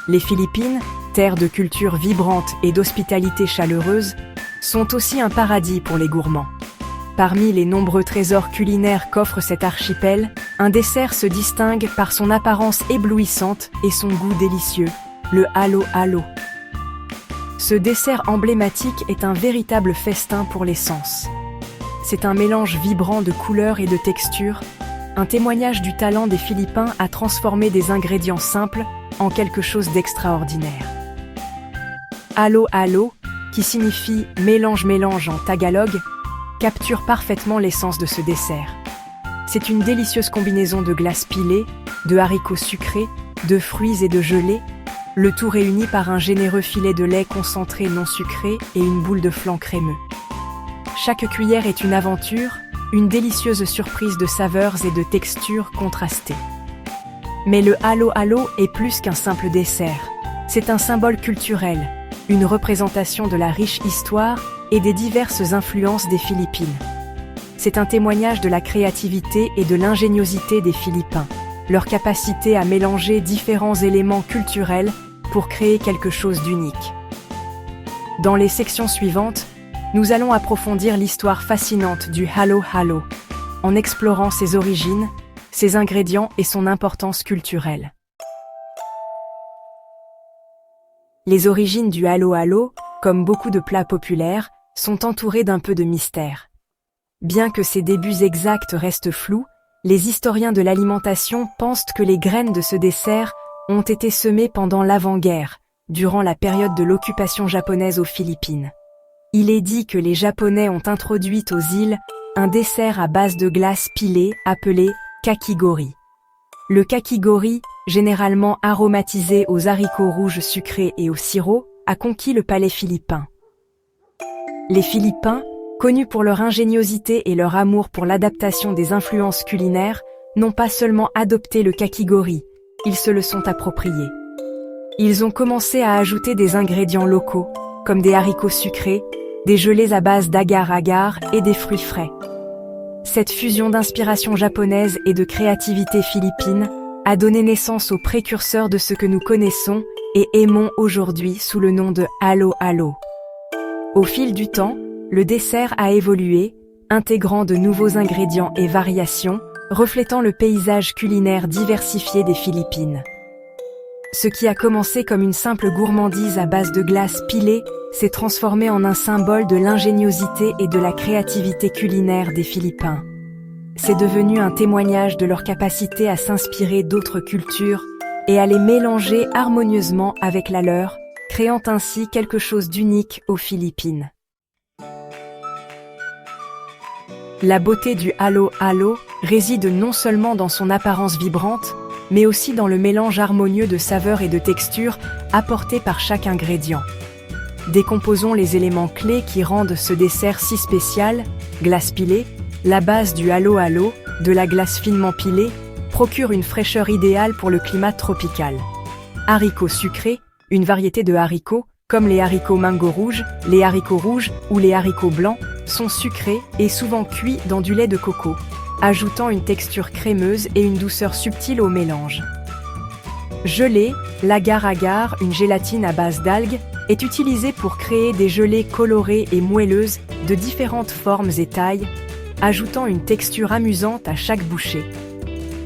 Les Philippines, terre de culture vibrante et d'hospitalité chaleureuse, sont aussi un paradis pour les gourmands. Parmi les nombreux trésors culinaires qu'offre cet archipel, un dessert se distingue par son apparence éblouissante et son goût délicieux, le halo-halo. Ce dessert emblématique est un véritable festin pour les sens. C'est un mélange vibrant de couleurs et de textures, un témoignage du talent des Philippins à transformer des ingrédients simples en quelque chose d'extraordinaire. Halo-halo, qui signifie mélange-mélange en tagalog, capture parfaitement l'essence de ce dessert. C'est une délicieuse combinaison de glace pilée, de haricots sucrés, de fruits et de gelée, le tout réuni par un généreux filet de lait concentré non sucré et une boule de flan crémeux. Chaque cuillère est une aventure, une délicieuse surprise de saveurs et de textures contrastées. Mais le halo-halo est plus qu'un simple dessert. C'est un symbole culturel, une représentation de la riche histoire et des diverses influences des Philippines. C'est un témoignage de la créativité et de l'ingéniosité des Philippins, leur capacité à mélanger différents éléments culturels pour créer quelque chose d'unique. Dans les sections suivantes, nous allons approfondir l'histoire fascinante du halo-halo, en explorant ses origines, ses ingrédients et son importance culturelle. Les origines du halo-halo, comme beaucoup de plats populaires, sont entourées d'un peu de mystère. Bien que ses débuts exacts restent flous, les historiens de l'alimentation pensent que les graines de ce dessert ont été semées pendant l'avant-guerre, durant la période de l'occupation japonaise aux Philippines. Il est dit que les Japonais ont introduit aux îles un dessert à base de glace pilée appelé kakigori. Le kakigori, généralement aromatisé aux haricots rouges sucrés et au sirop, a conquis le palais philippin. Les Philippins, connus pour leur ingéniosité et leur amour pour l'adaptation des influences culinaires, n'ont pas seulement adopté le kakigori, ils se le sont approprié. Ils ont commencé à ajouter des ingrédients locaux, comme des haricots sucrés, des gelées à base d'agar-agar et des fruits frais. Cette fusion d'inspiration japonaise et de créativité philippine a donné naissance aux précurseurs de ce que nous connaissons et aimons aujourd'hui sous le nom de halo-halo. Au fil du temps, le dessert a évolué, intégrant de nouveaux ingrédients et variations, reflétant le paysage culinaire diversifié des Philippines. Ce qui a commencé comme une simple gourmandise à base de glace pilée s'est transformé en un symbole de l'ingéniosité et de la créativité culinaire des Philippins. C'est devenu un témoignage de leur capacité à s'inspirer d'autres cultures et à les mélanger harmonieusement avec la leur, créant ainsi quelque chose d'unique aux Philippines. La beauté du halo-halo réside non seulement dans son apparence vibrante, mais aussi dans le mélange harmonieux de saveurs et de textures apportés par chaque ingrédient. Décomposons les éléments clés qui rendent ce dessert si spécial. Glace pilée, la base du halo-halo, de la glace finement pilée, procure une fraîcheur idéale pour le climat tropical. Haricots sucrés, une variété de haricots, comme les haricots mango rouges, les haricots rouges ou les haricots blancs, sont sucrés et souvent cuits dans du lait de coco, ajoutant une texture crémeuse et une douceur subtile au mélange. Gelée, l'agar-agar, une gélatine à base d'algues, est utilisée pour créer des gelées colorées et moelleuses de différentes formes et tailles, ajoutant une texture amusante à chaque bouchée.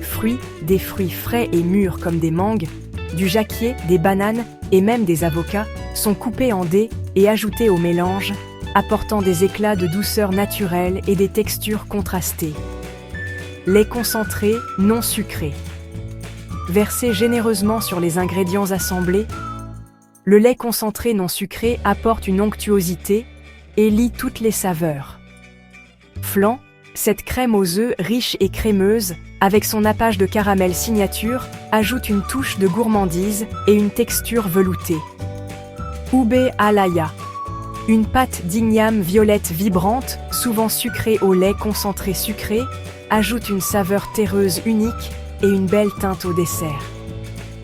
Fruits, des fruits frais et mûrs comme des mangues, du jacquier, des bananes et même des avocats sont coupés en dés et ajoutés au mélange, apportant des éclats de douceur naturelle et des textures contrastées. Lait concentré, non sucré. Versé généreusement sur les ingrédients assemblés, le lait concentré non sucré apporte une onctuosité et lie toutes les saveurs. Flan, cette crème aux œufs riche et crémeuse, avec son nappage de caramel signature, ajoute une touche de gourmandise et une texture veloutée. Ube alaya, une pâte d'igname violette vibrante, souvent sucrée au lait concentré sucré, ajoute une saveur terreuse unique et une belle teinte au dessert.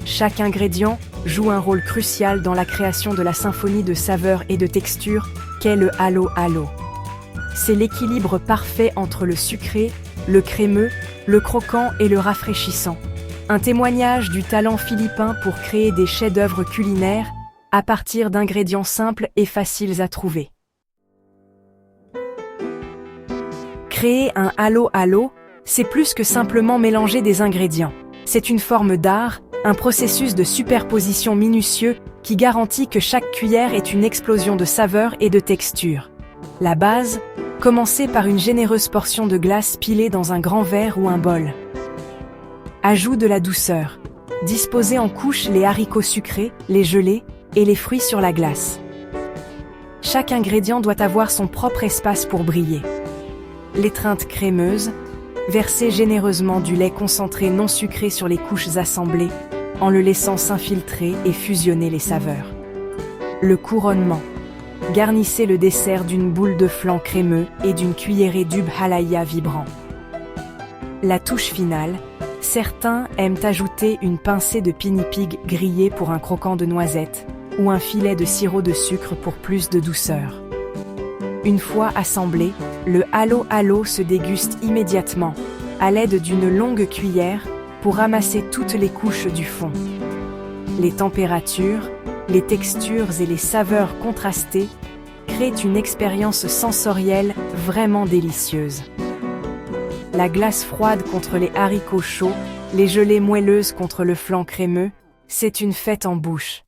Chaque ingrédient joue un rôle crucial dans la création de la symphonie de saveurs et de textures qu'est le halo-halo. C'est l'équilibre parfait entre le sucré, le crémeux, le croquant et le rafraîchissant, Un témoignage du talent philippin pour créer des chefs-d'œuvre culinaires à partir d'ingrédients simples et faciles à trouver. Créer un halo-halo, c'est plus que simplement mélanger des ingrédients. C'est une forme d'art, un processus de superposition minutieux qui garantit que chaque cuillère est une explosion de saveurs et de textures. La base, commencez par une généreuse portion de glace pilée dans un grand verre ou un bol. Ajout de la douceur. Disposez en couches les haricots sucrés, les gelées et les fruits sur la glace. Chaque ingrédient doit avoir son propre espace pour briller. L'étreinte crémeuse. Versez généreusement du lait concentré non sucré sur les couches assemblées, en le laissant s'infiltrer et fusionner les saveurs. Le couronnement. Garnissez le dessert d'une boule de flan crémeux et d'une cuillerée d'ube halaya vibrant. La touche finale. Certains aiment ajouter une pincée de pinipig grillé pour un croquant de noisettes ou un filet de sirop de sucre pour plus de douceur. Une fois assemblé, le halo-halo se déguste immédiatement, à l'aide d'une longue cuillère, pour ramasser toutes les couches du fond. Les températures, les textures et les saveurs contrastées créent une expérience sensorielle vraiment délicieuse. La glace froide contre les haricots chauds, les gelées moelleuses contre le flan crémeux, c'est une fête en bouche.